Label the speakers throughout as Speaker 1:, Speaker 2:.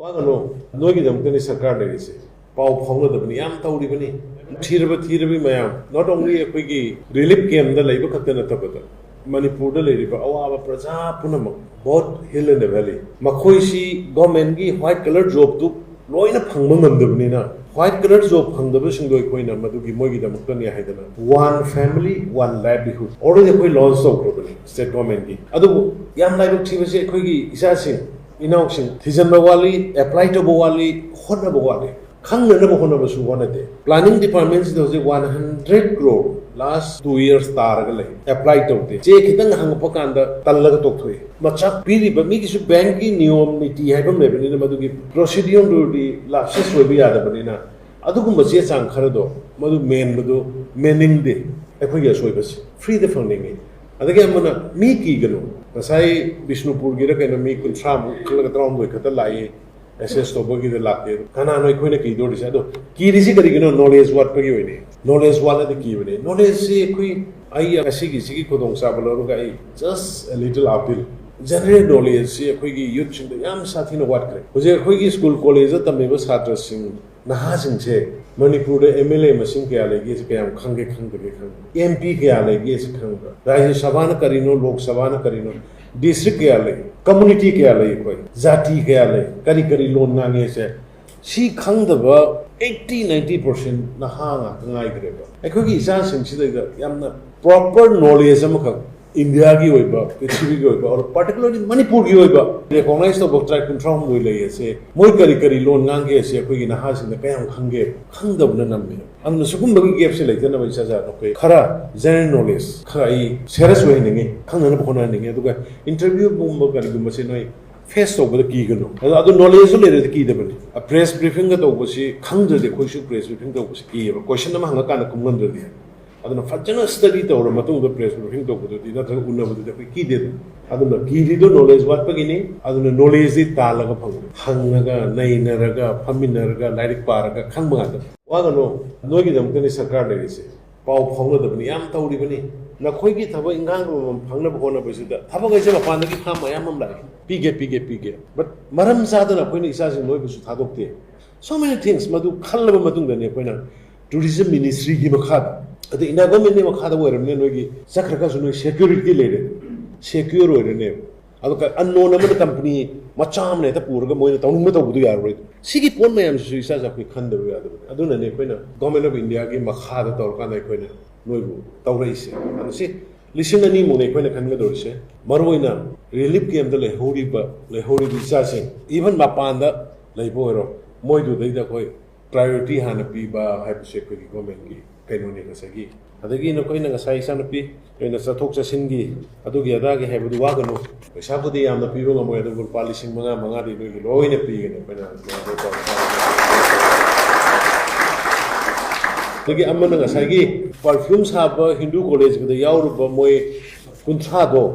Speaker 1: Wagano, Nogi Damkani Sakar is Pau Ponga the Niam Tauribani, Tirabi Mayam, not only a quickie relief came the labor Katana Tabata, Manipur the lady, but our praja Punama, both hill in the valley. Makhoisi, Gomengi, white colored job to Loina Pangman the Nina, white colored job hung the Vision Goikoina, Maduki Mogi the Mutania Haidana. One family, one livelihood. Already we lost so probably, said Gomengi. Adu Yam Live TV Quiggy is asking. Inauction, Tizamba Wali, apply to Bowali, hotnaba Wali. Kang never honaba su one a day. Planning departments does 100 crore last 2 years targale. Apply to the Jaketan Hangapakanda, Talaga Tokwe. Machak Piri, but make you banky neom niti happen maybe in the Maduki. Procedure to the lapses will be other banana. Adukumbasia Sankarado, Madu main Madu, meaning the Equia Swibus. Free the funding. Again, Mana, Miki Gano. Masai Bishnupur Gira and me could travel, Kilogram with Katalai, SS Tobogi the Latte, Kanano Quinaki do Risado. Kirisi, knowledge what Paguni, knowledge one at the Kiwi, knowledge Qui, asigi Kodong Sabaloga, just a little uphill. General knowledge, a quickie youth in the Yam Satin what was a quickie school college at the Mabus Hatters Naha Singh, Manipur MLA Masing Kale, yes, Kange MP Kale, yes, Kanga. Rise Savannah Carino, Lok Savannah Carino, District Kale, Community Kale, Zati Kale, Kari Lon Nangese. She Kanga 80-90% Naha Naigreba. A quickie is asking the proper knowledge. India ki hoiba, Pacific hoiba, or particularly Manipur ki hoiba. Recognize the book track control mo ilay say, moi kari loan ngange say, koi Naha in the kayang khange, khangdab na namme. Ang nasukung bagi gap sila ito na may sasabi, okay, khara general knowledge, khara I serious way ningi, khang na bukona ningi. Aduga interview mo kari gumasi noy face to the key gano. Ado knowledge so lere the key dabali. A press briefing ka to basi khangda de koi press briefing to basi key. Question na mahanga ka na kumandar diya. Aduna fajana study to or matung the press briefing to kudu di na thang unna budu de key de. Aduna key di do knowledge wat pagini. Aduna knowledge di talaga pang hangaga nainaraga paminaraga lairik paraga khang mga. Wagano nogi damkani sakar de ise. Pau phongna dabani yam tauri bani. Na khoi ki thaba ingang phangna bhona basida. Thaba gaise mapan ki kham mayam am lai. Pige. But maram sadana khoi ni isa sin noi bisu thadokte. So many things madu khallaba matung dane khoi na tourism ministry ki makhada. Ado ina government ne makhada wo ramne noi sakraka su noi security lede secure oi ne ado ka unknown amana company macham ne ta purga moi ta nung ta budu yar roi sigi pon mayam su isa sa khoi khanda ro yadu aduna ne khoi na government of india ki makhada tor ka nai khoi na noi bu tawrai se ado si listen ani mo ne khoi na khan ga dor se marwoina relief game da le hori isa se even mapanda leibo ro moi du dei da khoi priority hana pi ba haibase khoi government ki kainoni kasagi adagi no koina ngasai sanapi ena sathok chasingi adugi adagi haibudu wagano pesabudi yamna piro ngamo adu palising manga di no loina pigene pena dagi amma ngasai gi perfumes haba hindu college gida yauruba moi kuntha do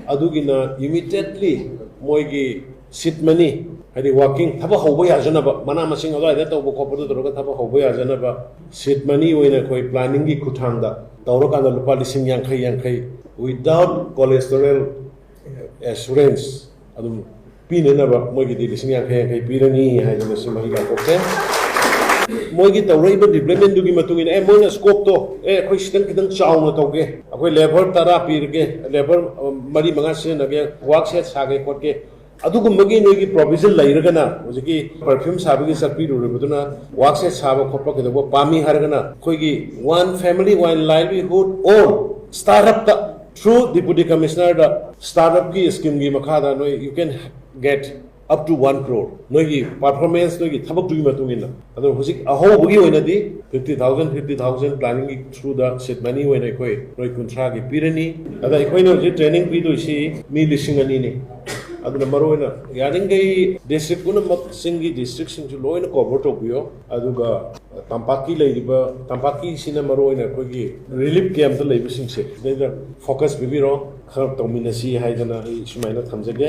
Speaker 1: adugi na immediately moi gi sit mani hadi walking thaba hobo ya janaba mana masing ado ida to ko podo doroga thaba hobo ya janaba sit money oina koi planning gi kuthangda tawro kanda lupa lising yankai without cholesterol assurance adum pine na ba moi gi lising yankai piragani ha jana simahi ga kokse moi gi tawro iba development du gi matungin moi na scope to koi sidang kidang chawna tawge akoi level tara pirge level mari manga se na ge work set sage kotke adugumagi noigi provision lairagana hojiki perfume sabagi sakpi ruribuduna wax se saba khoppa kedo pami haragana khoigi one family one livelihood or startup ta through deputy commissioner da startup ki scheme gi makhada no you can get up to 1 crore noigi performance noigi thabak dugi matungina ado hojik aho bugi oina di 50,000 planning through the set money when koi noi kuntra gi pirani ada koi no training pi do si mi lising ani ne aduna maroina yaningai district kuna singgi district sing ju loina cover to biyo aduga tampaki leiba tampaki sina maroina kogi relief camp ta leiba sing se focus bibiro kharap tominasi haidana sumaina thamjage